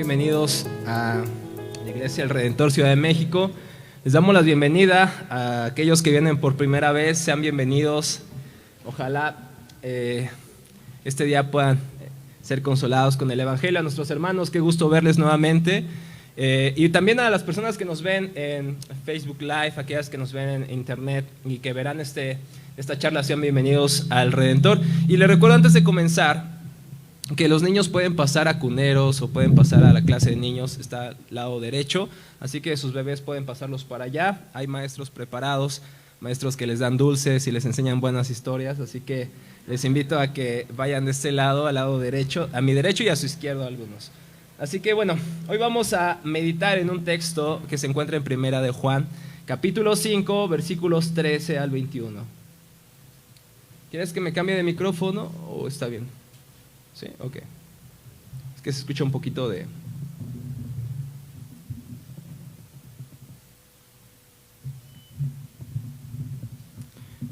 Bienvenidos a la Iglesia del Redentor Ciudad de México. Les damos la bienvenida a aquellos que vienen por primera vez. Sean bienvenidos. Ojalá este día puedan ser consolados con el Evangelio. A nuestros hermanos, qué gusto verles nuevamente. Y también a las personas que nos ven en Facebook Live, aquellas que nos ven en Internet y que verán esta charla, sean bienvenidos al Redentor. Y les recuerdo antes de comenzar que los niños pueden pasar a cuneros o pueden pasar a la clase de niños, está al lado derecho, así que sus bebés pueden pasarlos para allá. Hay maestros preparados, maestros que les dan dulces y les enseñan buenas historias, así que les invito a que vayan de este lado, al lado derecho, a mi derecho y a su izquierdo algunos. Así que bueno, hoy vamos a meditar en un texto que se encuentra en Primera de Juan, capítulo 5, versículos 13 al 21. ¿Quieres que me cambie de micrófono o está bien? ¿Sí? Ok. Es que se escucha un poquito de...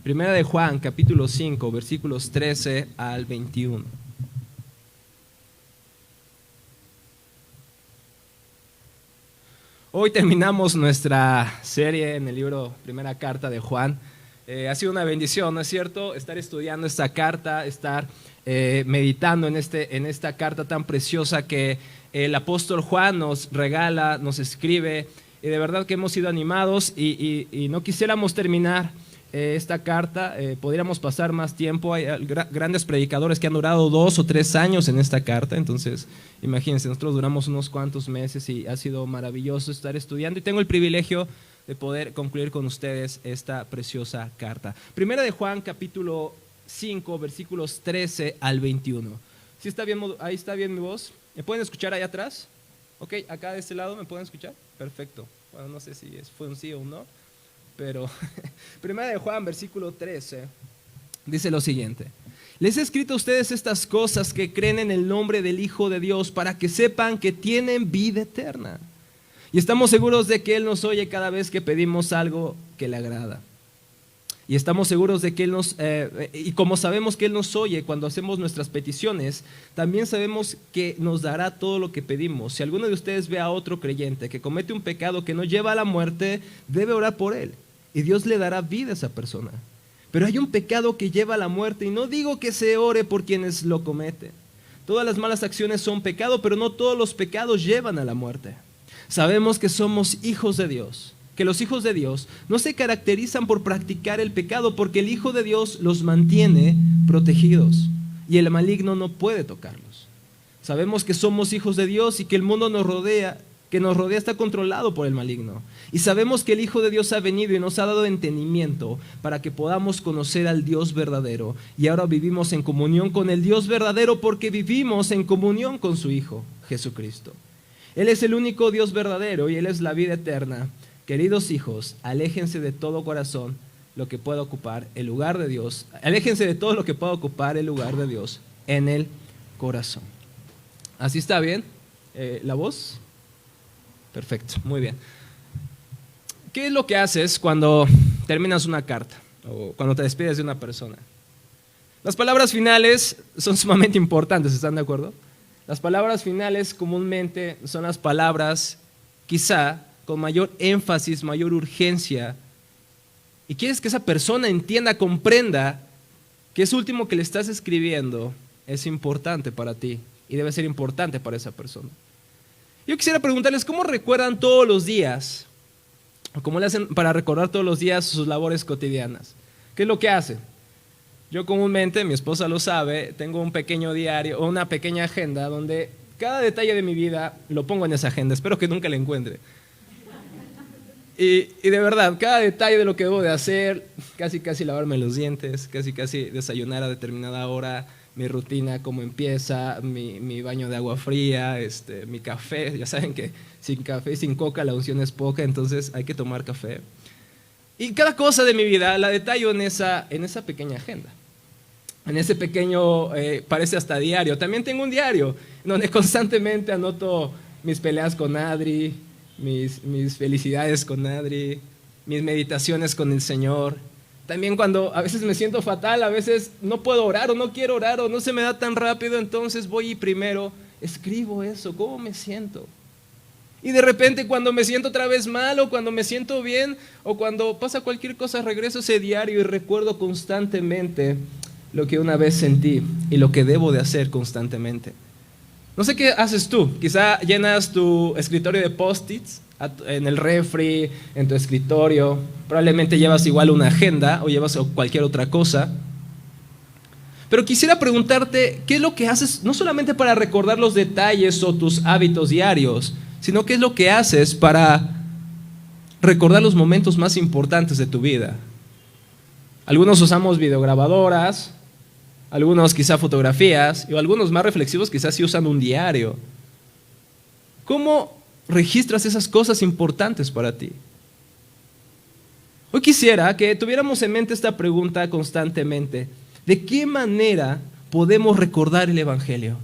Primera de Juan, capítulo 5, versículos 13 al 21. Hoy terminamos nuestra serie en el libro Primera Carta de Juan. Ha sido una bendición, ¿no es cierto? Estar estudiando esta carta, estar meditando en esta carta tan preciosa que el apóstol Juan nos regala, nos escribe, y de verdad que hemos sido animados y no quisiéramos terminar esta carta, podríamos pasar más tiempo. Hay grandes predicadores que han durado 2 o 3 años en esta carta, entonces imagínense, nosotros duramos unos cuantos meses y ha sido maravilloso estar estudiando y tengo el privilegio de poder concluir con ustedes esta preciosa carta. Primera de Juan, capítulo 5, versículos 13 al 21. ¿Sí está bien, ahí está bien mi voz? ¿Me pueden escuchar ahí atrás? Ok, acá de este lado, ¿me pueden escuchar? Perfecto. Bueno, no sé si fue un sí o un no, pero Primera de Juan, versículo 13, dice lo siguiente. Les he escrito a ustedes estas cosas que creen en el nombre del Hijo de Dios para que sepan que tienen vida eterna. Y estamos seguros de que Él nos oye cada vez que pedimos algo que le agrada. Y estamos seguros de que Él y como sabemos que Él nos oye cuando hacemos nuestras peticiones, también sabemos que nos dará todo lo que pedimos. Si alguno de ustedes ve a otro creyente que comete un pecado que no lleva a la muerte, debe orar por él, y Dios le dará vida a esa persona. Pero hay un pecado que lleva a la muerte, y no digo que se ore por quienes lo cometen. Todas las malas acciones son pecado, pero no todos los pecados llevan a la muerte. Sabemos que somos hijos de Dios, que los hijos de Dios no se caracterizan por practicar el pecado, porque el Hijo de Dios los mantiene protegidos y el maligno no puede tocarlos. Sabemos que somos hijos de Dios y que el mundo que nos rodea está controlado por el maligno. Y sabemos que el Hijo de Dios ha venido y nos ha dado entendimiento para que podamos conocer al Dios verdadero. Y ahora vivimos en comunión con el Dios verdadero porque vivimos en comunión con su Hijo, Jesucristo. Él es el único Dios verdadero y Él es la vida eterna. Queridos hijos, aléjense de todo corazón lo que pueda ocupar el lugar de Dios. Aléjense de todo lo que pueda ocupar el lugar de Dios en el corazón. ¿Así está bien? ¿La voz? Perfecto, muy bien. ¿Qué es lo que haces cuando terminas una carta o cuando te despides de una persona? Las palabras finales son sumamente importantes, ¿están de acuerdo? Las palabras finales comúnmente son las palabras quizá con mayor énfasis, mayor urgencia, y quieres que esa persona entienda, comprenda que eso último que le estás escribiendo es importante para ti y debe ser importante para esa persona. Yo quisiera preguntarles, ¿cómo recuerdan todos los días? ¿O cómo le hacen para recordar todos los días sus labores cotidianas? ¿Qué es lo que hacen? Yo comúnmente, mi esposa lo sabe, tengo un pequeño diario o una pequeña agenda donde cada detalle de mi vida lo pongo en esa agenda. Espero que nunca la encuentre. Y de verdad, cada detalle de lo que debo de hacer, casi lavarme los dientes, casi desayunar a determinada hora, mi rutina, cómo empieza, mi baño de agua fría, mi café. Ya saben que sin café y sin coca la unción es poca, entonces hay que tomar café. Y cada cosa de mi vida la detallo en esa pequeña agenda. En ese pequeño, parece hasta diario. También tengo un diario donde constantemente anoto mis peleas con Adri, mis felicidades con Adri, mis meditaciones con el Señor. También cuando a veces me siento fatal, a veces no puedo orar o no quiero orar o no se me da tan rápido, entonces voy y primero escribo eso, cómo me siento. Y de repente cuando me siento otra vez mal o cuando me siento bien o cuando pasa cualquier cosa, regreso a ese diario y recuerdo constantemente lo que una vez sentí y lo que debo de hacer constantemente. No sé qué haces tú, quizá llenas tu escritorio de post-its en el refri, en tu escritorio, probablemente llevas igual una agenda o llevas cualquier otra cosa. Pero quisiera preguntarte, ¿qué es lo que haces no solamente para recordar los detalles o tus hábitos diarios, sino qué es lo que haces para recordar los momentos más importantes de tu vida? Algunos usamos videograbadoras, algunos quizá fotografías, y algunos más reflexivos quizás sí usan un diario. ¿Cómo registras esas cosas importantes para ti? Hoy quisiera que tuviéramos en mente esta pregunta constantemente. ¿De qué manera podemos recordar el Evangelio?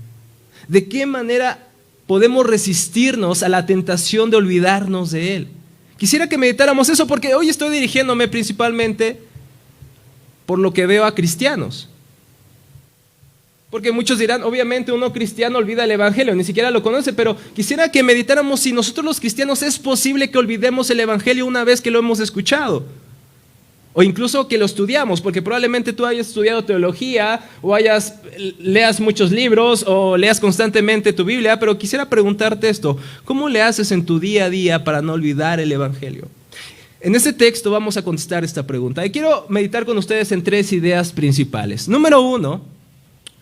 ¿De qué manera podemos resistirnos a la tentación de olvidarnos de Él? Quisiera que meditáramos eso porque hoy estoy dirigiéndome principalmente por lo que veo a cristianos. Porque muchos dirán, obviamente uno cristiano olvida el Evangelio, ni siquiera lo conoce, pero quisiera que meditáramos si nosotros los cristianos es posible que olvidemos el Evangelio una vez que lo hemos escuchado. O incluso que lo estudiamos, porque probablemente tú hayas estudiado teología o leas muchos libros o leas constantemente tu Biblia, pero quisiera preguntarte esto, ¿cómo le haces en tu día a día para no olvidar el Evangelio? En este texto vamos a contestar esta pregunta y quiero meditar con ustedes en 3 ideas principales. Número 1,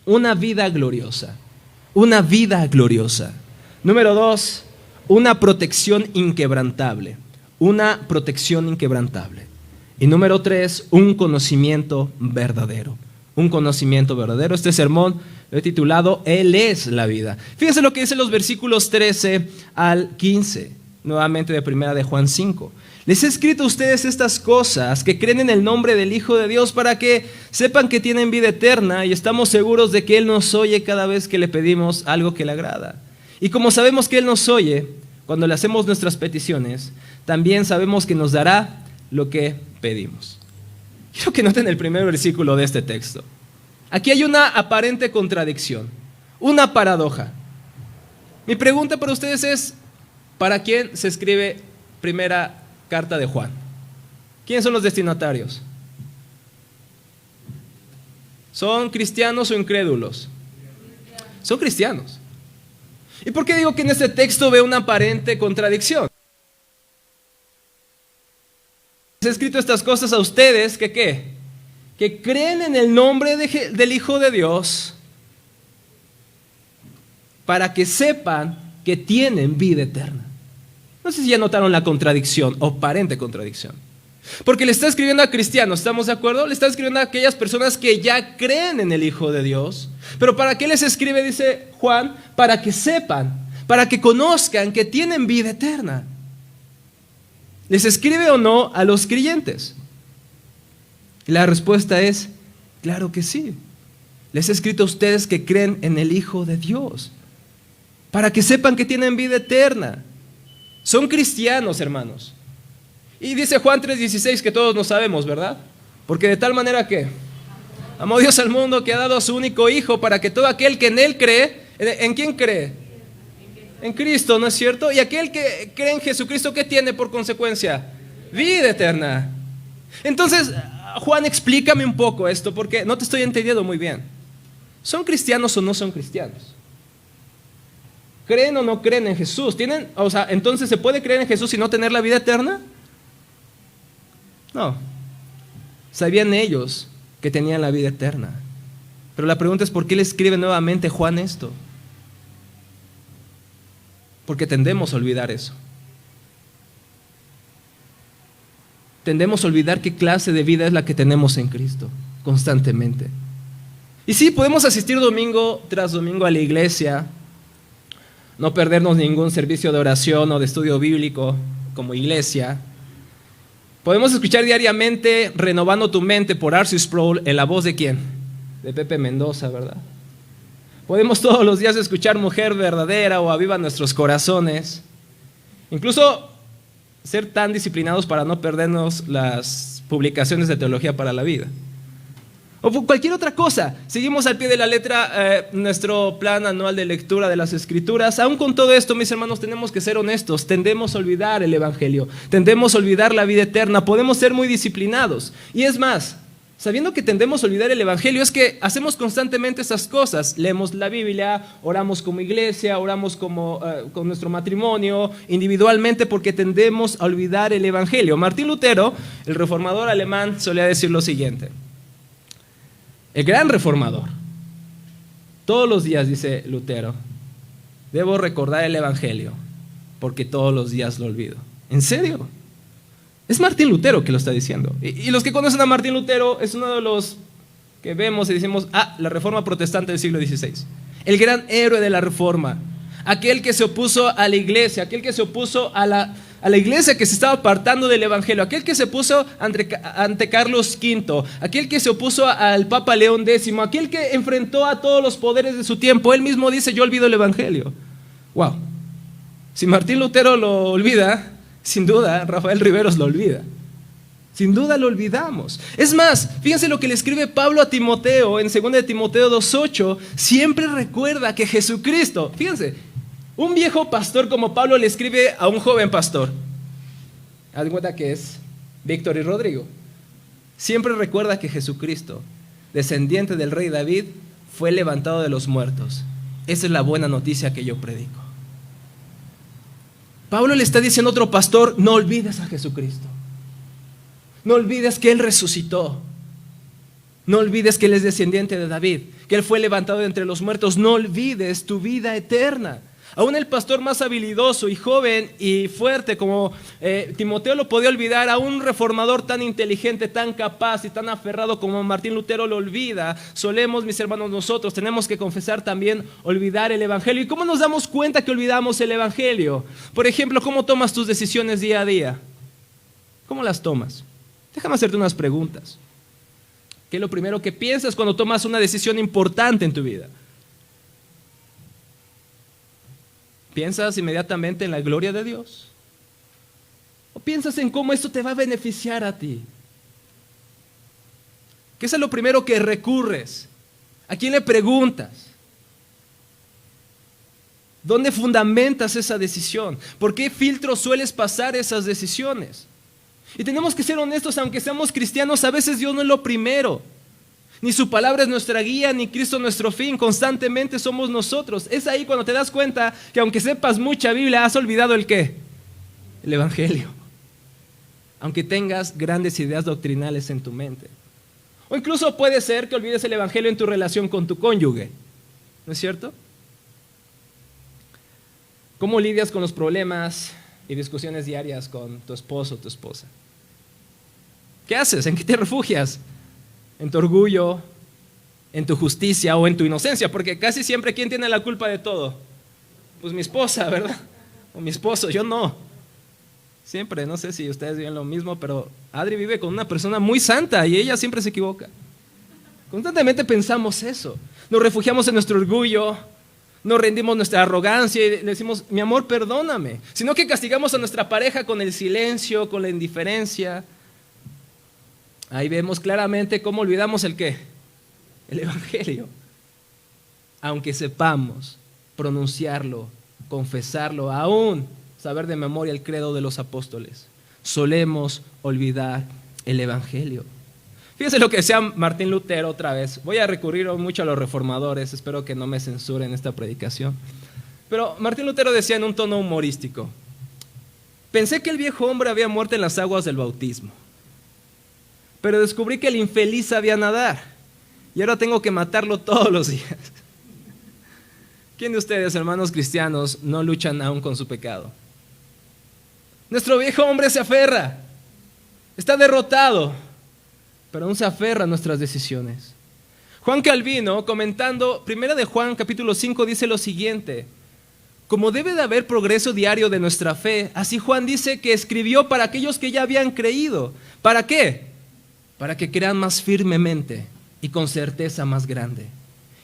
una vida gloriosa. Una vida gloriosa. Número 2, una protección inquebrantable. Una protección inquebrantable. Y número 3, un conocimiento verdadero. Un conocimiento verdadero. Este sermón lo he titulado Él es la vida. Fíjense lo que dice los versículos 13 al 15, nuevamente de primera de Juan 5. Les he escrito a ustedes estas cosas que creen en el nombre del Hijo de Dios para que sepan que tienen vida eterna y estamos seguros de que Él nos oye cada vez que le pedimos algo que le agrada. Y como sabemos que Él nos oye, cuando le hacemos nuestras peticiones, también sabemos que nos dará lo que pedimos. Quiero que noten el primer versículo de este texto. Aquí hay una aparente contradicción, una paradoja. Mi pregunta para ustedes es, ¿para quién se escribe primera carta de Juan? ¿Quiénes son los destinatarios? ¿Son cristianos o incrédulos? Son cristianos. ¿Y por qué digo que en este texto veo una aparente contradicción? Les he escrito estas cosas a ustedes que ¿qué? Que creen en el nombre del Hijo de Dios para que sepan que tienen vida eterna. No sé si ya notaron la contradicción o aparente contradicción. Porque le está escribiendo a cristianos, ¿estamos de acuerdo? Le está escribiendo a aquellas personas que ya creen en el Hijo de Dios. Pero ¿para qué les escribe, dice Juan? Para que sepan, para que conozcan que tienen vida eterna. ¿Les escribe o no a los creyentes? Y la respuesta es, claro que sí. Les he escrito a ustedes que creen en el Hijo de Dios, para que sepan que tienen vida eterna. Son cristianos, hermanos. Y dice Juan 3:16 que todos lo sabemos, ¿verdad? Porque de tal manera que amó Dios al mundo que ha dado a su único Hijo para que todo aquel que en Él cree, ¿en quién cree? En Cristo, ¿no es cierto? Y aquel que cree en Jesucristo, ¿qué tiene por consecuencia? Vida eterna. Entonces, Juan, explícame un poco esto, porque no te estoy entendiendo muy bien. ¿Son cristianos o no son cristianos? ¿Creen o no creen en Jesús? Entonces, ¿se puede creer en Jesús y no tener la vida eterna? No. Sabían ellos que tenían la vida eterna. Pero la pregunta es, ¿por qué le escribe nuevamente Juan esto? Porque tendemos a olvidar eso. Tendemos a olvidar qué clase de vida es la que tenemos en Cristo constantemente. Y sí, podemos asistir domingo tras domingo a la iglesia, no perdernos ningún servicio de oración o de estudio bíblico como iglesia. Podemos escuchar diariamente Renovando tu mente por R.C. Sproul en la voz de ¿quién? De Pepe Mendoza, ¿verdad? Podemos todos los días escuchar Mujer Verdadera o Aviva Nuestros Corazones. Incluso ser tan disciplinados para no perdernos las publicaciones de Teología para la Vida. O cualquier otra cosa. Seguimos al pie de la letra nuestro plan anual de lectura de las Escrituras. Aún con todo esto, mis hermanos, tenemos que ser honestos. Tendemos a olvidar el Evangelio. Tendemos a olvidar la vida eterna. Podemos ser muy disciplinados. Y es más, sabiendo que tendemos a olvidar el Evangelio, es que hacemos constantemente esas cosas. Leemos la Biblia, oramos como iglesia, oramos con nuestro matrimonio, individualmente, porque tendemos a olvidar el Evangelio. Martín Lutero, el reformador alemán, solía decir lo siguiente. El gran reformador. Todos los días, dice Lutero, debo recordar el Evangelio, porque todos los días lo olvido. ¿En serio? Es Martín Lutero que lo está diciendo. Y los que conocen a Martín Lutero es uno de los que vemos y decimos, la Reforma Protestante del siglo XVI. El gran héroe de la Reforma. Aquel que se opuso a la iglesia, aquel que se opuso a la iglesia que se estaba apartando del Evangelio, aquel que se puso ante Carlos V, aquel que se opuso al Papa León X, aquel que enfrentó a todos los poderes de su tiempo. Él mismo dice, yo olvido el Evangelio. Wow. Si Martín Lutero lo olvida, sin duda Rafael Riveros lo olvida. Sin duda lo olvidamos. Es más, fíjense lo que le escribe Pablo a Timoteo en 2 de Timoteo 2:8. Siempre recuerda que Jesucristo, fíjense, un viejo pastor como Pablo le escribe a un joven pastor. Haz de cuenta que es Víctor y Rodrigo. Siempre recuerda que Jesucristo, descendiente del rey David, fue levantado de los muertos. Esa es la buena noticia que yo predico. Pablo le está diciendo a otro pastor, no olvides a Jesucristo. No olvides que Él resucitó. No olvides que Él es descendiente de David, que Él fue levantado de entre los muertos. No olvides tu vida eterna. Aún el pastor más habilidoso y joven y fuerte como Timoteo lo podía olvidar. A un reformador tan inteligente, tan capaz y tan aferrado como Martín Lutero lo olvida. Solemos, mis hermanos, nosotros tenemos que confesar también olvidar el Evangelio. ¿Y cómo nos damos cuenta que olvidamos el Evangelio? Por ejemplo, ¿cómo tomas tus decisiones día a día? ¿Cómo las tomas? Déjame hacerte unas preguntas. ¿Qué es lo primero que piensas cuando tomas una decisión importante en tu vida? ¿Piensas inmediatamente en la gloria de Dios? ¿O piensas en cómo esto te va a beneficiar a ti? ¿Qué es lo primero que recurres? ¿A quién le preguntas? ¿Dónde fundamentas esa decisión? ¿Por qué filtro sueles pasar esas decisiones? Y tenemos que ser honestos, aunque seamos cristianos, a veces Dios no es lo primero. Ni su palabra es nuestra guía, ni Cristo nuestro fin. Constantemente somos nosotros. Es ahí cuando te das cuenta que aunque sepas mucha Biblia, has olvidado ¿el qué? El Evangelio. Aunque tengas grandes ideas doctrinales en tu mente. O incluso puede ser que olvides el Evangelio en tu relación con tu cónyuge. ¿No es cierto? ¿Cómo lidias con los problemas y discusiones diarias con tu esposo o tu esposa? ¿Qué haces? ¿En qué te refugias? ¿En tu orgullo, en tu justicia o en tu inocencia? Porque casi siempre, ¿quién tiene la culpa de todo? Pues mi esposa, ¿verdad? O mi esposo, yo no. Siempre, no sé si ustedes viven lo mismo, pero Adri vive con una persona muy santa y ella siempre se equivoca. Constantemente pensamos eso. Nos refugiamos en nuestro orgullo, nos rendimos nuestra arrogancia y le decimos, mi amor, perdóname. Sino que castigamos a nuestra pareja con el silencio, con la indiferencia. Ahí vemos claramente cómo olvidamos el ¿qué? El Evangelio. Aunque sepamos pronunciarlo, confesarlo, aún saber de memoria el credo de los apóstoles, solemos olvidar el Evangelio. Fíjense lo que decía Martín Lutero otra vez. Voy a recurrir mucho a los reformadores, espero que no me censuren esta predicación. Pero Martín Lutero decía en un tono humorístico, pensé que el viejo hombre había muerto en las aguas del bautismo. Pero descubrí que el infeliz sabía nadar y ahora tengo que matarlo todos los días. ¿Quién de ustedes, hermanos cristianos, no luchan aún con su pecado? Nuestro viejo hombre se aferra, está derrotado, pero aún se aferra a nuestras decisiones. Juan Calvino, comentando 1 de Juan capítulo 5, dice lo siguiente: como debe de haber progreso diario de nuestra fe, así Juan dice que escribió para aquellos que ya habían creído. ¿Para qué? Para que crean más firmemente y con certeza más grande.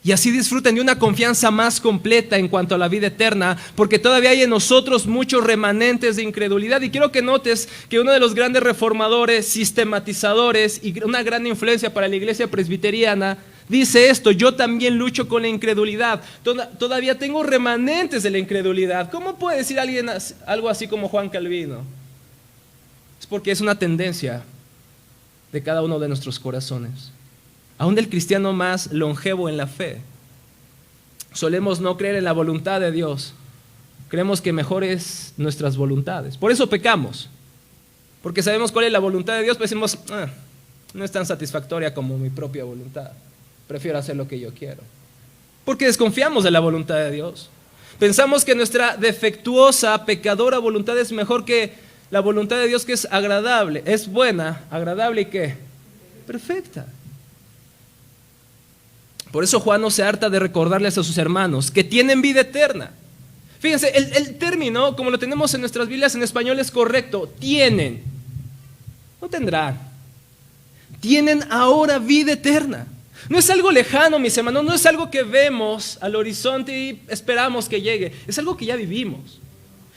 Y así disfruten de una confianza más completa en cuanto a la vida eterna, porque todavía hay en nosotros muchos remanentes de incredulidad. Y quiero que notes que uno de los grandes reformadores, sistematizadores y una gran influencia para la iglesia presbiteriana dice esto: yo también lucho con la incredulidad. Todavía tengo remanentes de la incredulidad. ¿Cómo puede decir alguien algo así como Juan Calvino? Es porque es una tendencia de cada uno de nuestros corazones. Aún del cristiano más longevo en la fe, solemos no creer en la voluntad de Dios. Creemos que mejor es nuestras voluntades. Por eso pecamos. Porque sabemos cuál es la voluntad de Dios, pero decimos, no es tan satisfactoria como mi propia voluntad. Prefiero hacer lo que yo quiero. Porque desconfiamos de la voluntad de Dios. Pensamos que nuestra defectuosa, pecadora voluntad es mejor que la voluntad de Dios, que es agradable, es buena, agradable y ¿qué? Perfecta. Por eso Juan no se harta de recordarles a sus hermanos que tienen vida eterna. Fíjense, el término, como lo tenemos en nuestras Biblias en español, es correcto. Tienen, no tendrán. Tienen ahora vida eterna. No es algo lejano, mis hermanos, no es algo que vemos al horizonte y esperamos que llegue. Es algo que ya vivimos.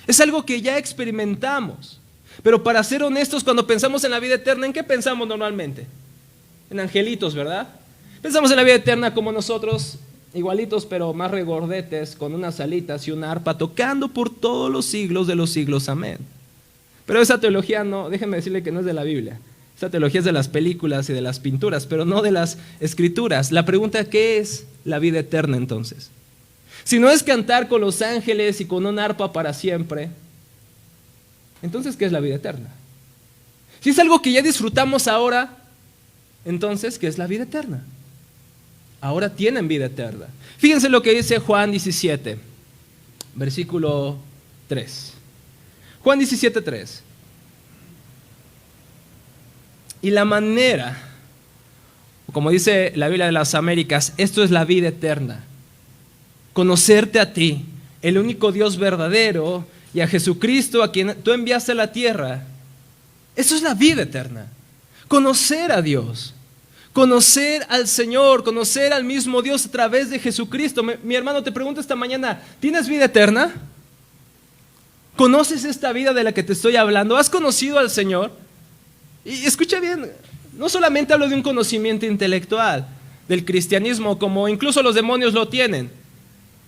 Es algo que ya experimentamos. Pero para ser honestos, cuando pensamos en la vida eterna, ¿en qué pensamos normalmente? En angelitos, ¿verdad? Pensamos en la vida eterna como nosotros, igualitos pero más regordetes, con unas alitas y una arpa, tocando por todos los siglos de los siglos, amén. Pero esa teología no, déjenme decirle que no es de la Biblia. Esa teología es de las películas y de las pinturas, pero no de las escrituras. La pregunta, ¿qué es la vida eterna entonces? Si no es cantar con los ángeles y con una arpa para siempre, entonces ¿qué es la vida eterna? Si es algo que ya disfrutamos ahora, entonces ¿qué es la vida eterna? Ahora tienen vida eterna. Fíjense lo que dice Juan 17, versículo 3. Juan 17, 3. Y la manera, como dice la Biblia de las Américas, esto es la vida eterna: conocerte a ti, el único Dios verdadero, y a Jesucristo, a quien tú enviaste a la tierra. Eso es la vida eterna. Conocer a Dios. Conocer al Señor, conocer al mismo Dios a través de Jesucristo. Mi hermano, te pregunto esta mañana, ¿tienes vida eterna? ¿Conoces esta vida de la que te estoy hablando? ¿Has conocido al Señor? Y escucha bien, no solamente hablo de un conocimiento intelectual del cristianismo, como incluso los demonios lo tienen.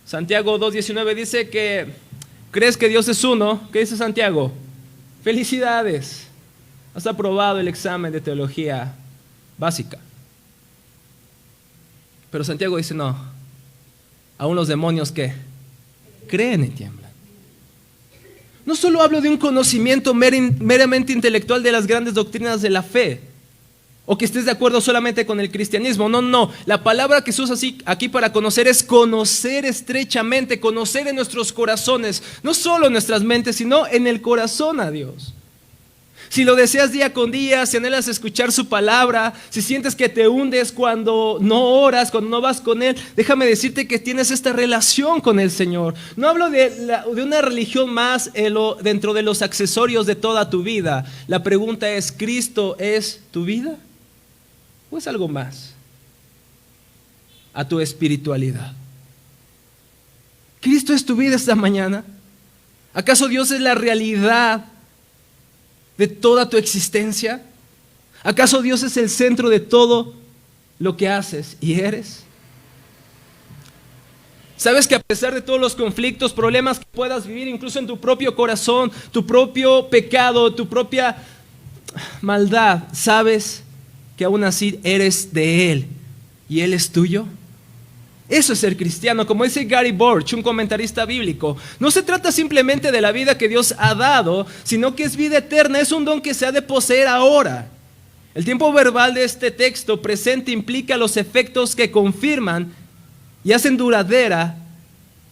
Santiago 2:19 dice que ¿crees que Dios es uno? ¿Qué dice Santiago? Felicidades, has aprobado el examen de teología básica. Pero Santiago dice no, aún los demonios ¿qué? Creen y tiemblan. No solo hablo de un conocimiento meramente intelectual de las grandes doctrinas de la fe, o que estés de acuerdo solamente con el cristianismo. No, la palabra que se usa aquí para conocer es conocer estrechamente, conocer en nuestros corazones, no solo en nuestras mentes, sino en el corazón a Dios. Si lo deseas día con día, si anhelas escuchar su palabra, si sientes que te hundes cuando no oras, cuando no vas con Él, déjame decirte que tienes esta relación con el Señor. No hablo de una religión más dentro de los accesorios de toda tu vida. La pregunta es, ¿Cristo es tu vida? ¿O es algo más? A tu espiritualidad. ¿Cristo es tu vida esta mañana? ¿Acaso Dios es la realidad de toda tu existencia? ¿Acaso Dios es el centro de todo lo que haces y eres? ¿Sabes que a pesar de todos los conflictos, problemas que puedas vivir, incluso en tu propio corazón, tu propio pecado, tu propia maldad, sabes que aún así eres de Él y Él es tuyo? Eso es ser cristiano. Como dice Gary Borch, un comentarista bíblico, no se trata simplemente de la vida que Dios ha dado, sino que es vida eterna, es un don que se ha de poseer ahora. El tiempo verbal de este texto presente implica los efectos que confirman y hacen duradera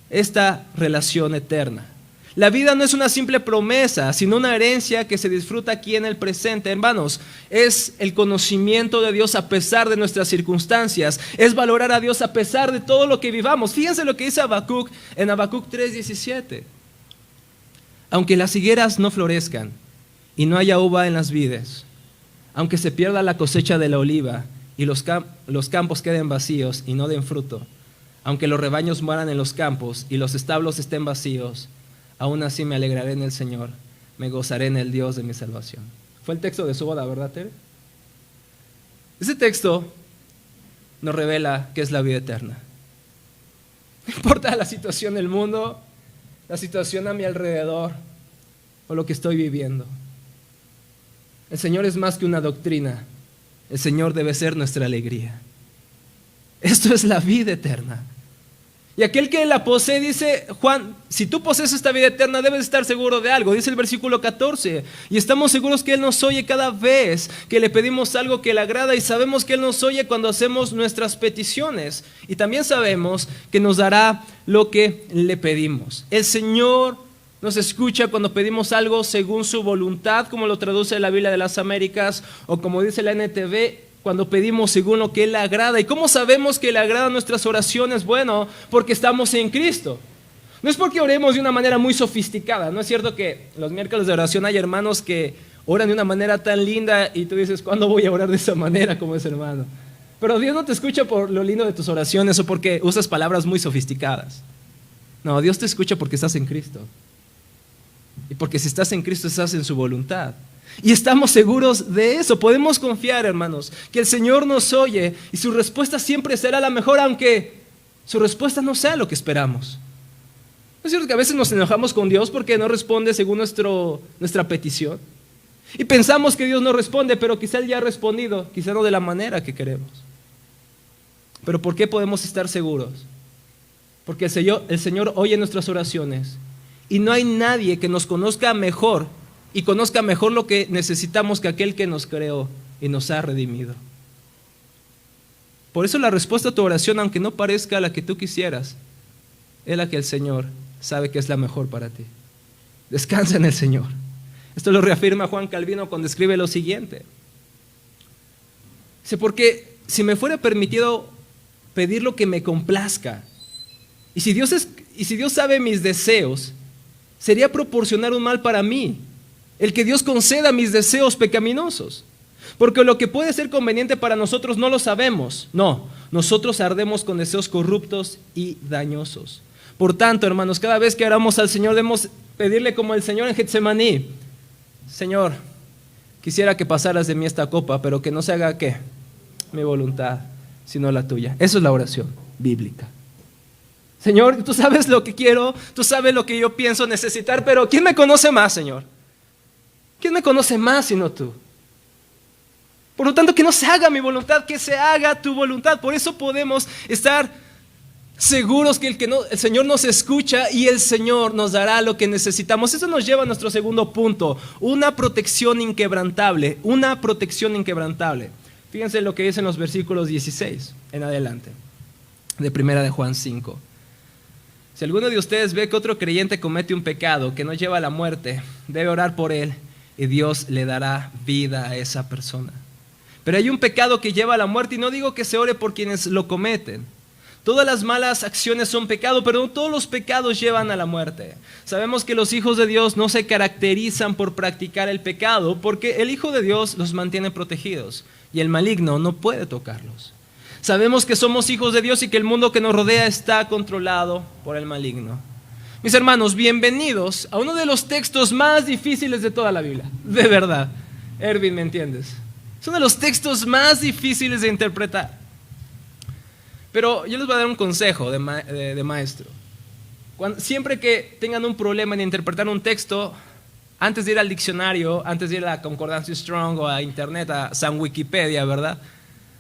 esta relación eterna. La vida no es una simple promesa, sino una herencia que se disfruta aquí en el presente. Hermanos, es el conocimiento de Dios a pesar de nuestras circunstancias. Es valorar a Dios a pesar de todo lo que vivamos. Fíjense lo que dice Habacuc en Habacuc 3:17. Aunque las higueras no florezcan y no haya uva en las vides, aunque se pierda la cosecha de la oliva y los campos queden vacíos y no den fruto, Aunque los rebaños mueran en los campos y los establos estén vacíos, aún así me alegraré en el Señor, me gozaré en el Dios de mi salvación. Fue el texto de su boda, ¿verdad, Tere? Ese texto nos revela qué es la vida eterna. No importa la situación del mundo, la situación a mi alrededor o lo que estoy viviendo. El Señor es más que una doctrina. El Señor debe ser nuestra alegría. Esto es la vida eterna. Y aquel que la posee, dice Juan, si tú posees esta vida eterna debes estar seguro de algo. Dice el versículo 14, y estamos seguros que Él nos oye cada vez que le pedimos algo que le agrada, y sabemos que Él nos oye cuando hacemos nuestras peticiones, y también sabemos que nos dará lo que le pedimos. El Señor nos escucha cuando pedimos algo según su voluntad, como lo traduce la Biblia de las Américas, o como dice la NTV, cuando pedimos según lo que Él le agrada. ¿Y cómo sabemos que le agradan nuestras oraciones? Bueno, porque estamos en Cristo. No es porque oremos de una manera muy sofisticada. No es cierto que los miércoles de oración hay hermanos que oran de una manera tan linda y tú dices, ¿cuándo voy a orar de esa manera como ese hermano? Pero Dios no te escucha por lo lindo de tus oraciones o porque usas palabras muy sofisticadas. No, Dios te escucha porque estás en Cristo. Y porque si estás en Cristo estás en su voluntad. Y estamos seguros de eso. Podemos confiar, hermanos, que el Señor nos oye y su respuesta siempre será la mejor, aunque su respuesta no sea lo que esperamos. ¿No es cierto que a veces nos enojamos con Dios porque no responde según nuestra petición? Y pensamos que Dios no responde, pero quizá Él ya ha respondido, quizá no de la manera que queremos. Pero ¿por qué podemos estar seguros? Porque el Señor oye nuestras oraciones y no hay nadie que nos conozca mejor y conozca mejor lo que necesitamos que aquel que nos creó y nos ha redimido. Por eso la respuesta a tu oración, aunque no parezca la que tú quisieras, es la que el Señor sabe que es la mejor para ti. Descansa en el Señor. Esto lo reafirma Juan Calvino cuando escribe lo siguiente. Dice, porque si me fuera permitido pedir lo que me complazca, y si Dios sabe mis deseos, sería proporcionar un mal para mí el que Dios conceda mis deseos pecaminosos. Porque lo que puede ser conveniente para nosotros no lo sabemos. No, nosotros ardemos con deseos corruptos y dañosos. Por tanto, hermanos, cada vez que oramos al Señor debemos pedirle como el Señor en Getsemaní: Señor, quisiera que pasaras de mí esta copa, pero que no se haga ¿qué? Mi voluntad, sino la tuya. Eso es la oración bíblica. Señor, tú sabes lo que quiero, tú sabes lo que yo pienso necesitar, pero ¿quién me conoce más, Señor? ¿Quién me conoce más sino tú? Por lo tanto, que no se haga mi voluntad, que se haga tu voluntad. Por eso podemos estar seguros que el Señor nos escucha y el Señor nos dará lo que necesitamos. Eso nos lleva a nuestro segundo punto: una protección inquebrantable. Una protección inquebrantable. Fíjense lo que dicen los versículos 16 en adelante, de primera de Juan 5. Si alguno de ustedes ve que otro creyente comete un pecado que no lleva a la muerte, debe orar por él y Dios le dará vida a esa persona. Pero hay un pecado que lleva a la muerte, y no digo que se ore por quienes lo cometen. Todas las malas acciones son pecado, pero no todos los pecados llevan a la muerte. Sabemos que los hijos de Dios no se caracterizan por practicar el pecado, porque el Hijo de Dios los mantiene protegidos y el maligno no puede tocarlos. Sabemos que somos hijos de Dios y que el mundo que nos rodea está controlado por el maligno. Mis hermanos, bienvenidos a uno de los textos más difíciles de toda la Biblia. De verdad. Erwin, ¿me entiendes? Es uno de los textos más difíciles de interpretar. Pero yo les voy a dar un consejo de maestro. Siempre que tengan un problema en interpretar un texto, antes de ir al diccionario, antes de ir a la Concordancia Strong o a internet, a San Wikipedia, ¿verdad?,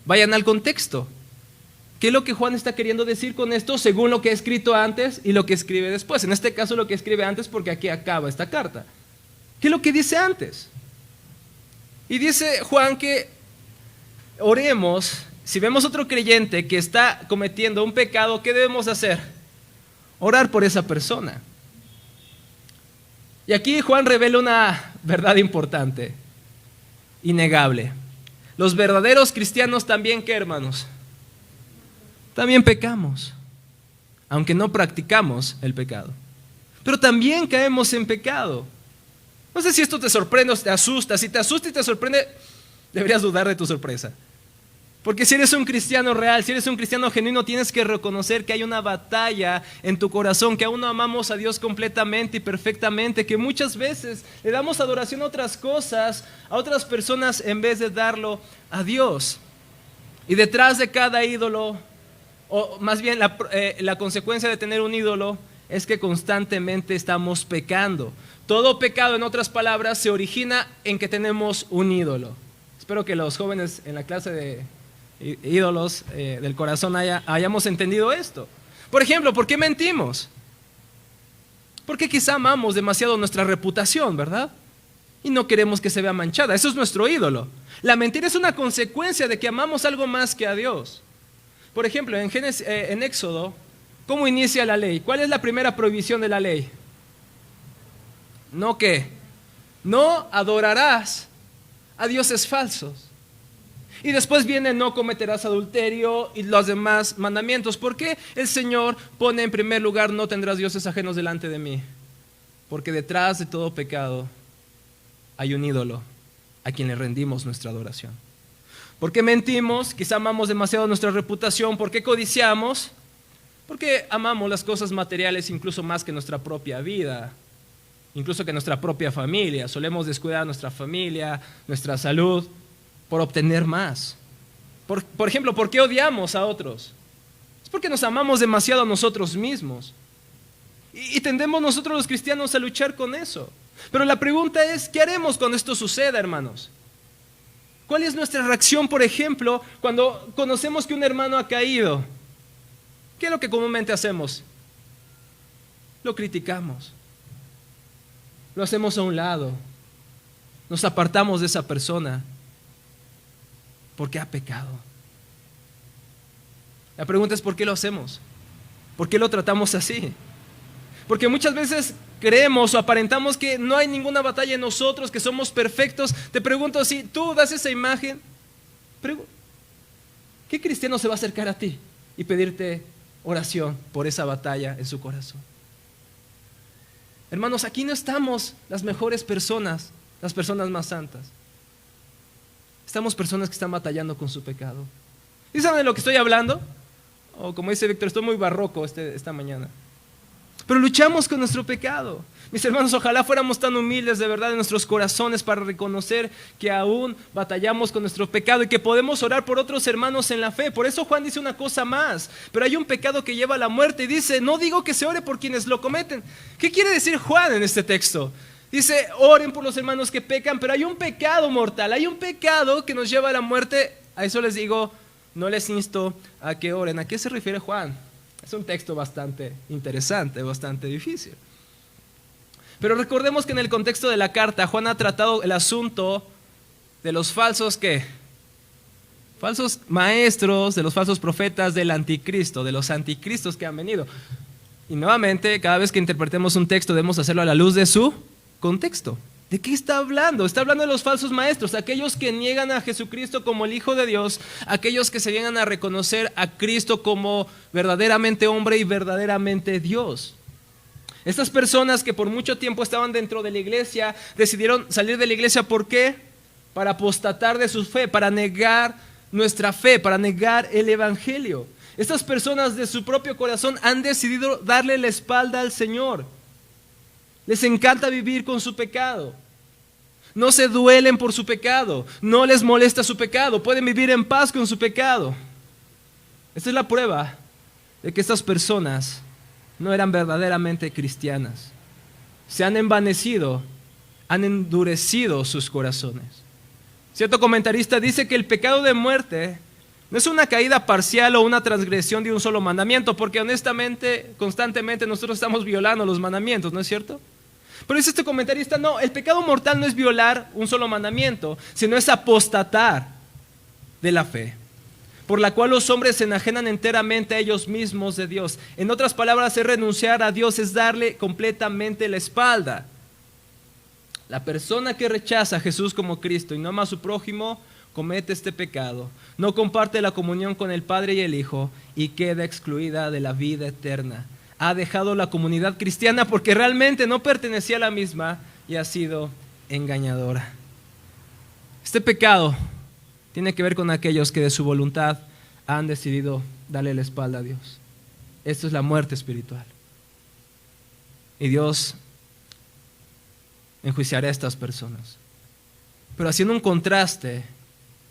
vayan al contexto. ¿Qué es lo que Juan está queriendo decir con esto según lo que ha escrito antes y lo que escribe después? En este caso lo que escribe antes, porque aquí acaba esta carta. ¿Qué es lo que dice antes? Y dice Juan que oremos. Si vemos otro creyente que está cometiendo un pecado, ¿qué debemos hacer? Orar por esa persona. Y aquí Juan revela una verdad importante, innegable. Los verdaderos cristianos también, ¿qué, hermanos? También pecamos, aunque no practicamos el pecado. Pero también caemos en pecado. No sé si esto te sorprende o te asusta. Si te asusta y te sorprende, deberías dudar de tu sorpresa. Porque si eres un cristiano real, si eres un cristiano genuino, tienes que reconocer que hay una batalla en tu corazón, que aún no amamos a Dios completamente y perfectamente, que muchas veces le damos adoración a otras cosas, a otras personas, en vez de darlo a Dios. Y detrás de cada ídolo, o más bien la consecuencia de tener un ídolo, es que constantemente estamos pecando. Todo pecado, en otras palabras, se origina en que tenemos un ídolo. Espero que los jóvenes en la clase de ídolos del corazón hayamos entendido esto. Por ejemplo, ¿por qué mentimos? Porque quizá amamos demasiado nuestra reputación, ¿verdad? Y no queremos que se vea manchada. Eso es nuestro ídolo. La mentira es una consecuencia de que amamos algo más que a Dios. Por ejemplo, en Éxodo, ¿cómo inicia la ley? ¿Cuál es la primera prohibición de la ley? ¿No qué? No adorarás a dioses falsos. Y después viene no cometerás adulterio y los demás mandamientos. ¿Por qué el Señor pone en primer lugar no tendrás dioses ajenos delante de mí? Porque detrás de todo pecado hay un ídolo a quien le rendimos nuestra adoración. ¿Por qué mentimos? Quizá amamos demasiado nuestra reputación. ¿Por qué codiciamos? Porque amamos las cosas materiales incluso más que nuestra propia vida, incluso que nuestra propia familia. Solemos descuidar a nuestra familia, nuestra salud, por obtener más. Por ejemplo, ¿por qué odiamos a otros? Es porque nos amamos demasiado a nosotros mismos. Y tendemos nosotros los cristianos a luchar con eso. Pero la pregunta es, ¿qué haremos cuando esto suceda, hermanos? ¿Cuál es nuestra reacción, por ejemplo, cuando conocemos que un hermano ha caído? ¿Qué es lo que comúnmente hacemos? Lo criticamos. Lo hacemos a un lado. Nos apartamos de esa persona porque ha pecado. La pregunta es, ¿por qué lo hacemos? ¿Por qué lo tratamos así? Porque muchas veces creemos o aparentamos que no hay ninguna batalla en nosotros, que somos perfectos. Te pregunto, si tú das esa imagen, ¿qué cristiano se va a acercar a ti y pedirte oración por esa batalla en su corazón? Hermanos, aquí no estamos las mejores personas, las personas más santas. Estamos personas que están batallando con su pecado. ¿Y saben de lo que estoy hablando? O como dice Víctor, estoy muy barroco esta mañana. Pero luchamos con nuestro pecado. Mis hermanos, ojalá fuéramos tan humildes de verdad en nuestros corazones para reconocer que aún batallamos con nuestro pecado y que podemos orar por otros hermanos en la fe. Por eso Juan dice una cosa más. Pero hay un pecado que lleva a la muerte y dice, no digo que se ore por quienes lo cometen. ¿Qué quiere decir Juan en este texto? Dice, oren por los hermanos que pecan, pero hay un pecado mortal, hay un pecado que nos lleva a la muerte. A eso les digo, no les insto a que oren. ¿A qué se refiere Juan? Es un texto bastante interesante, bastante difícil. Pero recordemos que en el contexto de la carta, Juan ha tratado el asunto de los falsos, ¿qué? Falsos maestros, de los falsos profetas del anticristo, de los anticristos que han venido. Y nuevamente, cada vez que interpretemos un texto, debemos hacerlo a la luz de su contexto. ¿De qué está hablando? Está hablando de los falsos maestros, aquellos que niegan a Jesucristo como el Hijo de Dios, aquellos que se niegan a reconocer a Cristo como verdaderamente hombre y verdaderamente Dios. Estas personas que por mucho tiempo estaban dentro de la iglesia, decidieron salir de la iglesia, ¿por qué? Para apostatar de su fe, para negar nuestra fe, para negar el evangelio. Estas personas de su propio corazón han decidido darle la espalda al Señor. Les encanta vivir con su pecado. No se duelen por su pecado. No les molesta su pecado. Pueden vivir en paz con su pecado. Esta es la prueba de que estas personas no eran verdaderamente cristianas. Se han envanecido, han endurecido sus corazones. Cierto comentarista dice que el pecado de muerte no es una caída parcial o una transgresión de un solo mandamiento, porque honestamente, constantemente nosotros estamos violando los mandamientos, ¿no es cierto? Pero dice este comentarista, no, el pecado mortal no es violar un solo mandamiento, sino es apostatar de la fe, por la cual los hombres se enajenan enteramente a ellos mismos de Dios. En otras palabras, es renunciar a Dios, es darle completamente la espalda. La persona que rechaza a Jesús como Cristo y no ama a su prójimo, comete este pecado, no comparte la comunión con el Padre y el Hijo y queda excluida de la vida eterna. Ha dejado la comunidad cristiana porque realmente no pertenecía a la misma y ha sido engañadora. Este pecado Tiene que ver con aquellos que de su voluntad han decidido darle la espalda a Dios. Esto es la muerte espiritual. Y Dios enjuiciará a estas personas. Pero haciendo un contraste,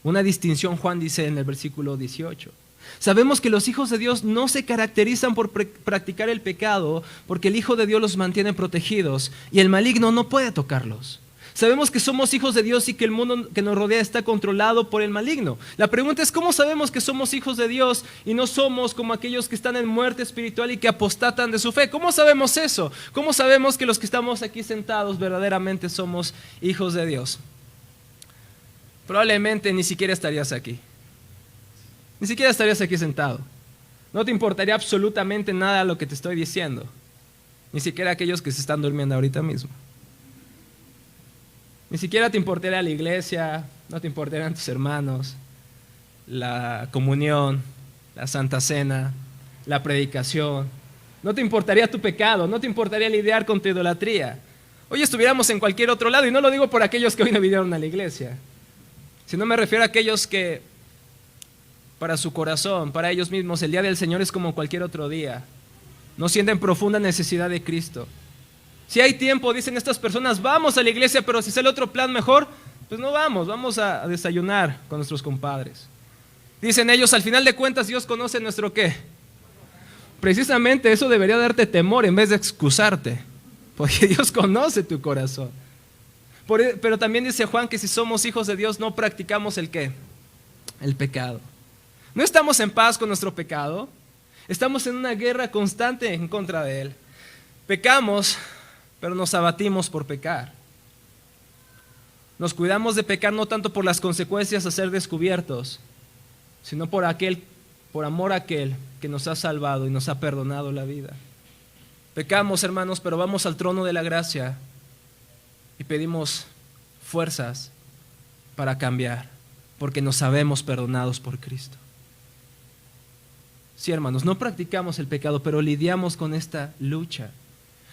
una distinción, Juan dice en el versículo 18. Sabemos que los hijos de Dios no se caracterizan por practicar el pecado, porque el Hijo de Dios los mantiene protegidos y el maligno no puede tocarlos. Sabemos que somos hijos de Dios y que el mundo que nos rodea está controlado por el maligno. La pregunta es, ¿cómo sabemos que somos hijos de Dios y no somos como aquellos que están en muerte espiritual y que apostatan de su fe? ¿Cómo sabemos eso? ¿Cómo sabemos que los que estamos aquí sentados verdaderamente somos hijos de Dios? Probablemente ni siquiera estarías aquí. Ni siquiera estarías aquí sentado. No te importaría absolutamente nada lo que te estoy diciendo. Ni siquiera aquellos que se están durmiendo ahorita mismo. Ni siquiera te importaría la iglesia, no te importarían tus hermanos, la comunión, la Santa Cena, la predicación. No te importaría tu pecado, no te importaría lidiar con tu idolatría. Hoy estuviéramos en cualquier otro lado, y no lo digo por aquellos que hoy no vinieron a la iglesia, sino me refiero a aquellos que para su corazón, para ellos mismos, el día del Señor es como cualquier otro día. No sienten profunda necesidad de Cristo. Si hay tiempo, dicen estas personas, vamos a la iglesia, pero si sale otro plan mejor, pues no vamos, vamos a desayunar con nuestros compadres. Dicen ellos, al final de cuentas, Dios conoce nuestro ¿qué? Precisamente eso debería darte temor en vez de excusarte, porque Dios conoce tu corazón. Pero también dice Juan que si somos hijos de Dios no practicamos el ¿qué? El pecado. No estamos en paz con nuestro pecado, estamos en una guerra constante en contra de él. Pecamos, pero nos abatimos por pecar. Nos cuidamos de pecar no tanto por las consecuencias a ser descubiertos, sino por amor a aquel que nos ha salvado y nos ha perdonado la vida. Pecamos, hermanos, pero vamos al trono de la gracia y pedimos fuerzas para cambiar, porque nos sabemos perdonados por Cristo. Sí, hermanos, no practicamos el pecado, pero lidiamos con esta lucha.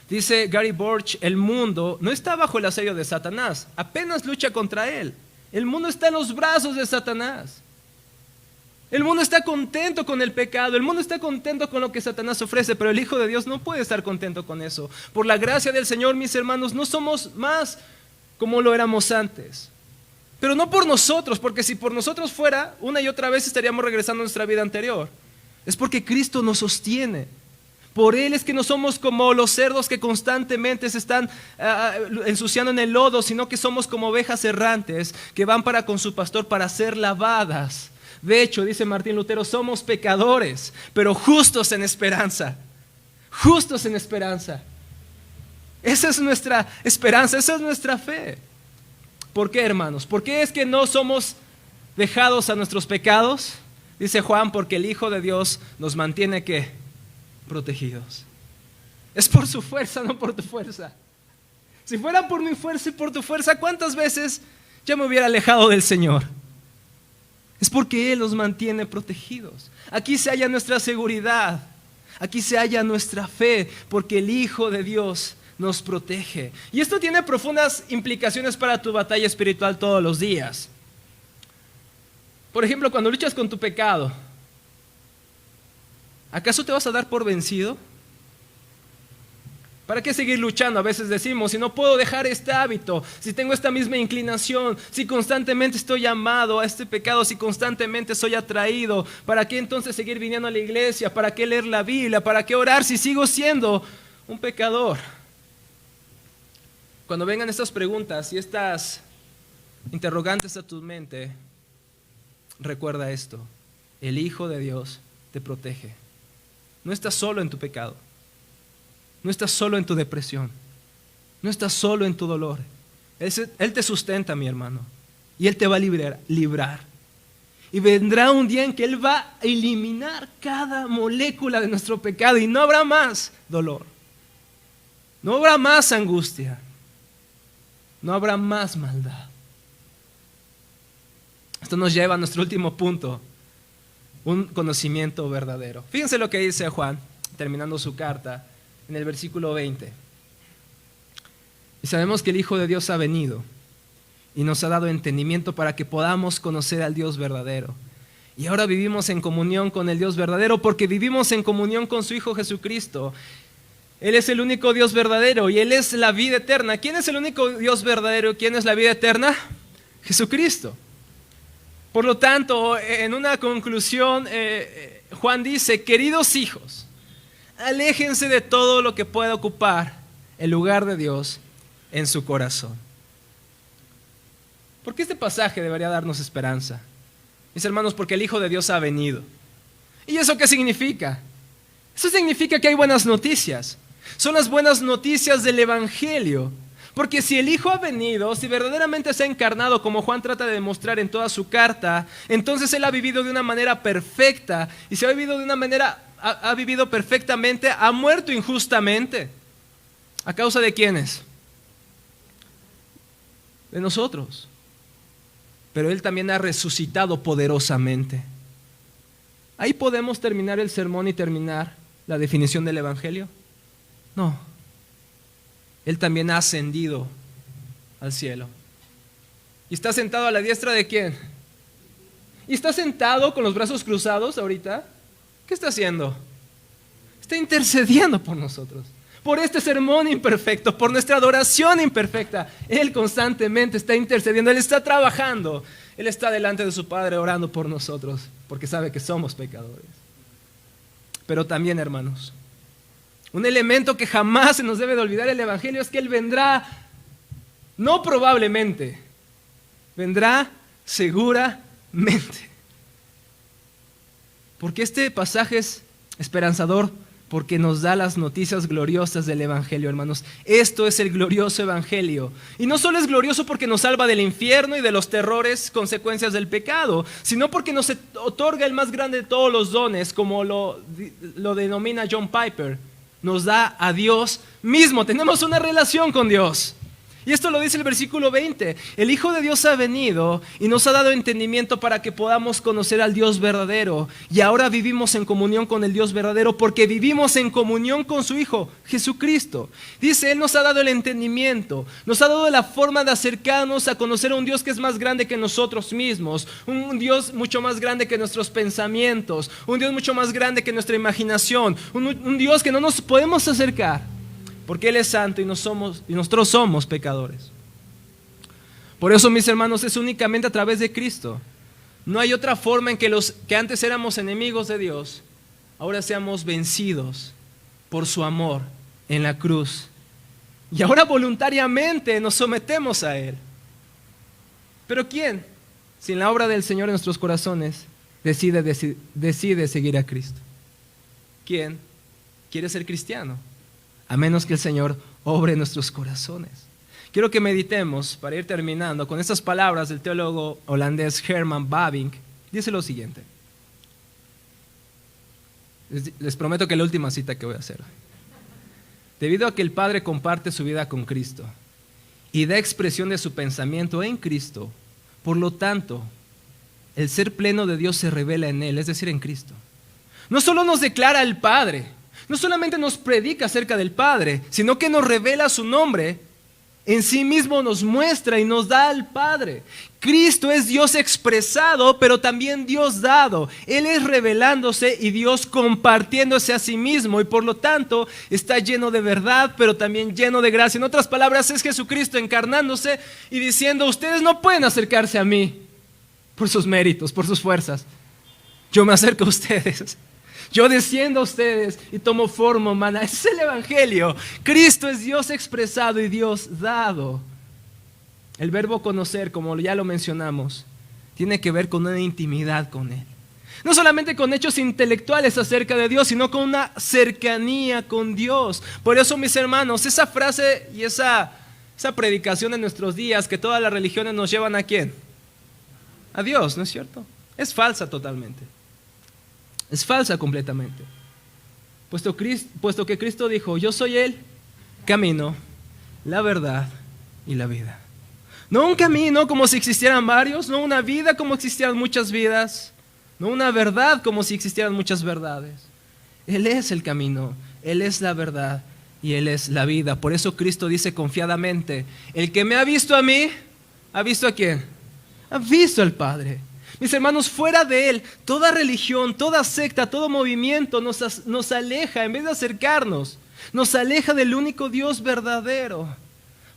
Dice Gary Borch, el mundo no está bajo el asedio de Satanás, apenas lucha contra él. El mundo está en los brazos de Satanás. El mundo está contento con el pecado, el mundo está contento con lo que Satanás ofrece, pero el Hijo de Dios no puede estar contento con eso. Por la gracia del Señor, mis hermanos, no somos más como lo éramos antes. Pero no por nosotros, porque si por nosotros fuera, una y otra vez estaríamos regresando a nuestra vida anterior. Es porque Cristo nos sostiene. Por Él es que no somos como los cerdos que constantemente se están ensuciando en el lodo, sino que somos como ovejas errantes que van para con su pastor para ser lavadas. De hecho, dice Martín Lutero, somos pecadores, pero justos en esperanza. Justos en esperanza. Esa es nuestra esperanza, esa es nuestra fe. ¿Por qué, hermanos? ¿Por qué es que no somos dejados a nuestros pecados? Dice Juan, porque el Hijo de Dios nos mantiene ¿qué? Protegidos. Es por su fuerza, no por tu fuerza. Si fuera por mi fuerza y por tu fuerza, ¿cuántas veces ya me hubiera alejado del Señor? Es porque Él nos mantiene protegidos. Aquí se halla nuestra seguridad, aquí se halla nuestra fe, porque el Hijo de Dios nos protege. Y esto tiene profundas implicaciones para tu batalla espiritual todos los días. Por ejemplo, cuando luchas con tu pecado, ¿acaso te vas a dar por vencido? ¿Para qué seguir luchando? A veces decimos, si no puedo dejar este hábito, si tengo esta misma inclinación, si constantemente estoy llamado a este pecado, si constantemente soy atraído, ¿para qué entonces seguir viniendo a la iglesia? ¿Para qué leer la Biblia? ¿Para qué orar si sigo siendo un pecador? Cuando vengan estas preguntas y estas interrogantes a tu mente, recuerda esto: el Hijo de Dios te protege. No estás solo en tu pecado. No estás solo en tu depresión. No estás solo en tu dolor. Él te sustenta, mi hermano. Y Él te va a librar. Y vendrá un día en que Él va a eliminar cada molécula de nuestro pecado. Y no habrá más dolor. No habrá más angustia. No habrá más maldad. Esto nos lleva a nuestro último punto. Un conocimiento verdadero. Fíjense lo que dice Juan, terminando su carta, en el versículo 20. Y sabemos que el Hijo de Dios ha venido y nos ha dado entendimiento para que podamos conocer al Dios verdadero. Y ahora vivimos en comunión con el Dios verdadero porque vivimos en comunión con su Hijo Jesucristo. Él es el único Dios verdadero y Él es la vida eterna. ¿Quién es el único Dios verdadero? ¿Quién es la vida eterna? Jesucristo. Por lo tanto, en una conclusión, Juan dice: queridos hijos, aléjense de todo lo que pueda ocupar el lugar de Dios en su corazón. ¿Por qué este pasaje debería darnos esperanza? Mis hermanos, porque el Hijo de Dios ha venido. ¿Y eso qué significa? Eso significa que hay buenas noticias. Son las buenas noticias del Evangelio. Porque si el Hijo ha venido, si verdaderamente se ha encarnado, como Juan trata de demostrar en toda su carta, entonces Él ha vivido de una manera perfecta. Y si ha vivido de una manera, ha vivido perfectamente, ha muerto injustamente. ¿A causa de quiénes? De nosotros. Pero Él también ha resucitado poderosamente. ¿Ahí podemos terminar el sermón y terminar la definición del Evangelio? No. Él también ha ascendido al cielo. ¿Y está sentado a la diestra de quién? ¿Y está sentado con los brazos cruzados ahorita? ¿Qué está haciendo? Está intercediendo por nosotros. Por este sermón imperfecto, por nuestra adoración imperfecta. Él constantemente está intercediendo, Él está trabajando. Él está delante de su Padre orando por nosotros, porque sabe que somos pecadores. Pero también, hermanos, un elemento que jamás se nos debe de olvidar el Evangelio es que Él vendrá, no probablemente, vendrá seguramente. Porque este pasaje es esperanzador, porque nos da las noticias gloriosas del Evangelio, hermanos. Esto es el glorioso Evangelio. Y no solo es glorioso porque nos salva del infierno y de los terrores, consecuencias del pecado, sino porque nos otorga el más grande de todos los dones, como lo denomina John Piper. Nos da a Dios mismo. Tenemos una relación con Dios. Y esto lo dice el versículo 20. El Hijo de Dios ha venido y nos ha dado entendimiento para que podamos conocer al Dios verdadero. Y ahora vivimos en comunión con el Dios verdadero porque vivimos en comunión con su Hijo, Jesucristo. Dice, Él nos ha dado el entendimiento, nos ha dado la forma de acercarnos a conocer a un Dios que es más grande que nosotros mismos, un Dios mucho más grande que nuestros pensamientos, un Dios mucho más grande que nuestra imaginación, un Dios que no nos podemos acercar. Porque Él es santo y nosotros somos pecadores. Por eso, mis hermanos, es únicamente a través de Cristo. No hay otra forma en que los que antes éramos enemigos de Dios, ahora seamos vencidos por su amor en la cruz. Y ahora voluntariamente nos sometemos a Él. Pero ¿quién, sin la obra del Señor en nuestros corazones, decide seguir a Cristo? ¿Quién quiere ser cristiano? A menos que el Señor obre en nuestros corazones. Quiero que meditemos, para ir terminando, con estas palabras del teólogo holandés Herman Bavinck. Dice lo siguiente. Les prometo que es la última cita que voy a hacer. Debido a que el Padre comparte su vida con Cristo y da expresión de su pensamiento en Cristo, por lo tanto, el ser pleno de Dios se revela en Él, es decir, en Cristo. No solo nos declara el Padre, no solamente nos predica acerca del Padre, sino que nos revela su nombre, en sí mismo nos muestra y nos da al Padre. Cristo es Dios expresado, pero también Dios dado. Él es revelándose y Dios compartiéndose a sí mismo, y por lo tanto está lleno de verdad, pero también lleno de gracia. En otras palabras, es Jesucristo encarnándose y diciendo: ustedes no pueden acercarse a mí por sus méritos, por sus fuerzas. Yo me acerco a ustedes. Yo desciendo a ustedes y tomo forma humana. Ese es el Evangelio. Cristo es Dios expresado y Dios dado. El verbo conocer, como ya lo mencionamos, tiene que ver con una intimidad con Él. No solamente con hechos intelectuales acerca de Dios, sino con una cercanía con Dios. Por eso, mis hermanos, esa frase y esa predicación en nuestros días, que todas las religiones nos llevan ¿a quién? A Dios, ¿no es cierto? Es falsa totalmente. Es falsa completamente. Puesto que Cristo dijo: yo soy el camino, la verdad y la vida. No un camino como si existieran varios, no una vida como si existieran muchas vidas, no una verdad como si existieran muchas verdades. Él es el camino, Él es la verdad y Él es la vida. Por eso Cristo dice confiadamente: el que me ha visto a mí, ¿Ha visto a quién? Ha visto al Padre. Mis hermanos, fuera de Él, toda religión, toda secta, todo movimiento nos aleja, en vez de acercarnos, nos aleja del único Dios verdadero.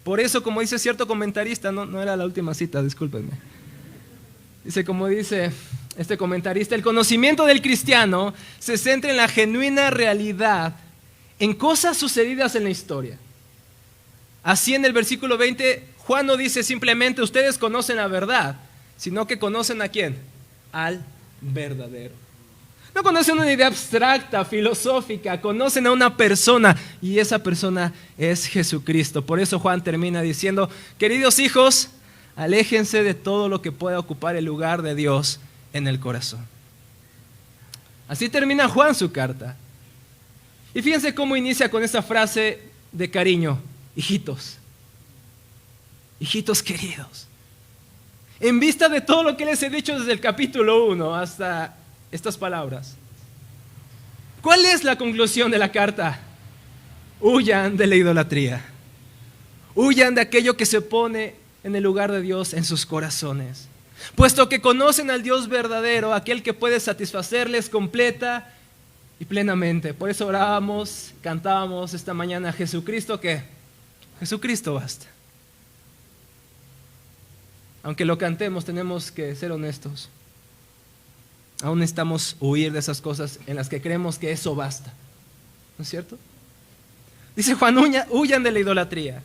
Por eso, como dice cierto comentarista, no era la última cita, discúlpenme. Dice, como dice este comentarista, el conocimiento del cristiano se centra en la genuina realidad, en cosas sucedidas en la historia. Así en el versículo 20, Juan no dice simplemente ustedes conocen la verdad, sino que conocen ¿a quién? Al verdadero. No conocen una idea abstracta, filosófica, conocen a una persona y esa persona es Jesucristo. Por eso Juan termina diciendo, queridos hijos, aléjense de todo lo que pueda ocupar el lugar de Dios en el corazón. Así termina Juan su carta. Y fíjense cómo inicia con esa frase de cariño, hijitos, hijitos queridos. En vista de todo lo que les he dicho desde el capítulo 1 hasta estas palabras, ¿cuál es la conclusión de la carta? Huyan de la idolatría. Huyan de aquello que se pone en el lugar de Dios en sus corazones. Puesto que conocen al Dios verdadero, aquel que puede satisfacerles completa y plenamente. Por eso orábamos, cantábamos esta mañana, Jesucristo, ¿qué? Jesucristo basta. Aunque lo cantemos, tenemos que ser honestos. Aún necesitamos huir de esas cosas en las que creemos que eso basta. ¿No es cierto? Dice Juan, huyan de la idolatría.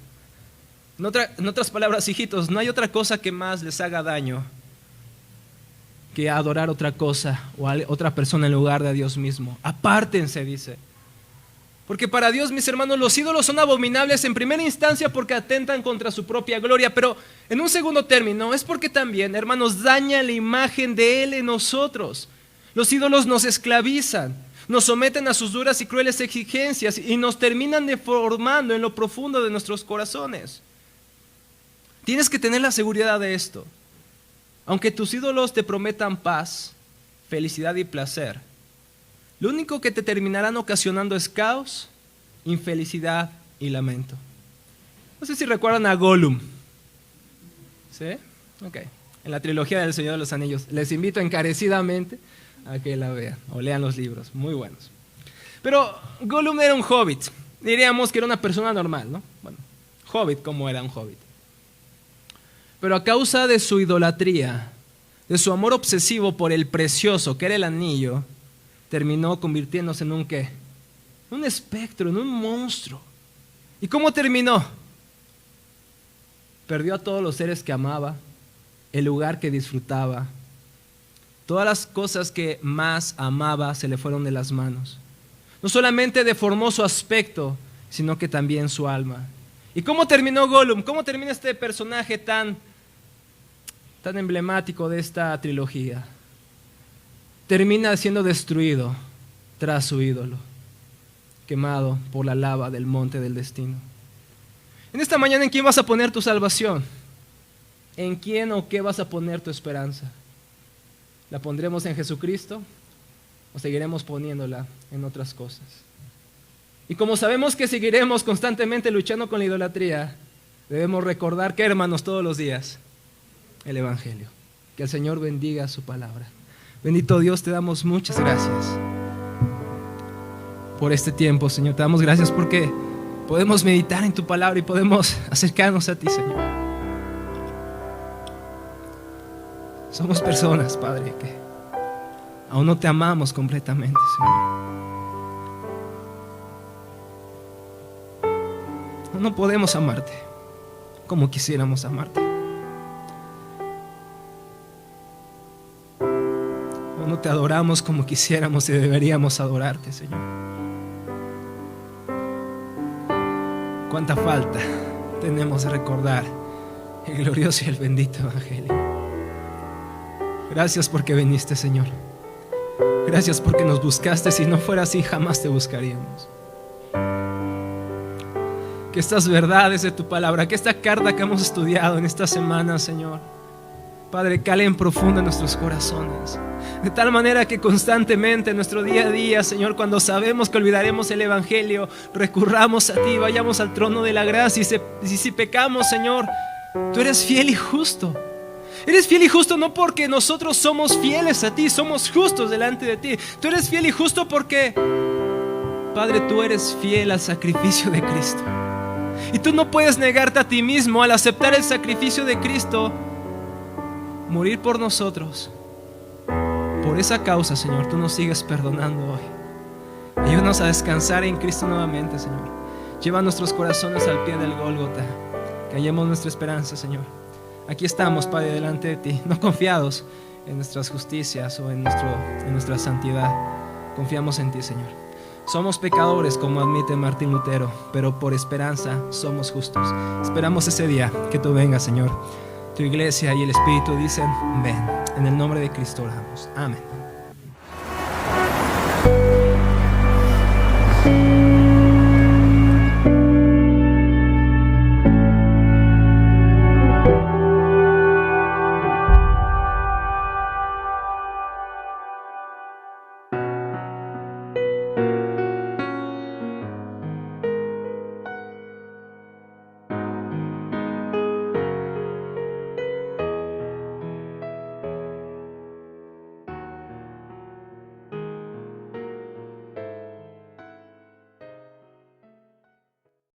En otras palabras, hijitos, no hay otra cosa que más les haga daño que adorar otra cosa o a otra persona en lugar de a Dios mismo. Apártense, dice. Porque para Dios, mis hermanos, los ídolos son abominables en primera instancia porque atentan contra su propia gloria, pero en un segundo término es porque también, hermanos, daña la imagen de Él en nosotros. Los ídolos nos esclavizan, nos someten a sus duras y crueles exigencias y nos terminan deformando en lo profundo de nuestros corazones. Tienes que tener la seguridad de esto. Aunque tus ídolos te prometan paz, felicidad y placer, lo único que te terminarán ocasionando es caos, infelicidad y lamento. No sé si recuerdan a Gollum. ¿Sí? Ok. En la trilogía del Señor de los Anillos. Les invito encarecidamente a que la vean o lean los libros. Muy buenos. Pero Gollum era un hobbit. Diríamos que era una persona normal, ¿no? Bueno, hobbit como era un hobbit. Pero a causa de su idolatría, de su amor obsesivo por el precioso que era el anillo, terminó convirtiéndose en un ¿qué? Un espectro, en un monstruo. ¿Y cómo terminó? Perdió a todos los seres que amaba, el lugar que disfrutaba. Todas las cosas que más amaba se le fueron de las manos. No solamente deformó su aspecto, sino que también su alma. ¿Y cómo terminó Gollum? ¿Cómo termina este personaje tan emblemático de esta trilogía? Termina siendo destruido tras su ídolo, quemado por la lava del monte del destino. En esta mañana, ¿en quién vas a poner tu salvación? ¿En quién o qué vas a poner tu esperanza? ¿La pondremos en Jesucristo o seguiremos poniéndola en otras cosas? Y como sabemos que seguiremos constantemente luchando con la idolatría, debemos recordar que, hermanos, todos los días, el Evangelio. Que el Señor bendiga su palabra. Bendito Dios, te damos muchas gracias por este tiempo, Señor. Te damos gracias porque podemos meditar en tu palabra y podemos acercarnos a ti, Señor. Somos personas, Padre, que aún no te amamos completamente, Señor. No podemos amarte como quisiéramos amarte. No te adoramos como quisiéramos y deberíamos adorarte, Señor. Cuánta falta tenemos de recordar el glorioso y el bendito Evangelio. Gracias porque viniste, Señor. Gracias porque nos buscaste. Si no fuera así, jamás te buscaríamos. Que estas verdades de tu palabra, que esta carta que hemos estudiado en esta semana, Señor, Padre, calen profundo en nuestros corazones, de tal manera que constantemente en nuestro día a día, Señor, cuando sabemos que olvidaremos el Evangelio, recurramos a ti, vayamos al trono de la gracia y si pecamos, Señor, Tú eres fiel y justo. Eres fiel y justo no porque nosotros somos fieles a ti, somos justos delante de ti. Tú eres fiel y justo porque, Padre, tú eres fiel al sacrificio de Cristo. Y tú no puedes negarte a ti mismo al aceptar el sacrificio de Cristo, morir por nosotros. Por esa causa, Señor, tú nos sigues perdonando hoy. Ayúdanos a descansar en Cristo nuevamente, Señor. Lleva nuestros corazones al pie del Gólgota, que hallemos nuestra esperanza, Señor. Aquí estamos, Padre, delante de ti, no confiados en nuestras justicias o en nuestra santidad. Confiamos en ti, Señor. Somos pecadores, como admite Martín Lutero, pero por esperanza somos justos. Esperamos ese día que tú vengas, Señor. Tu iglesia y el Espíritu dicen, ven. En el nombre de Cristo oramos. Amén.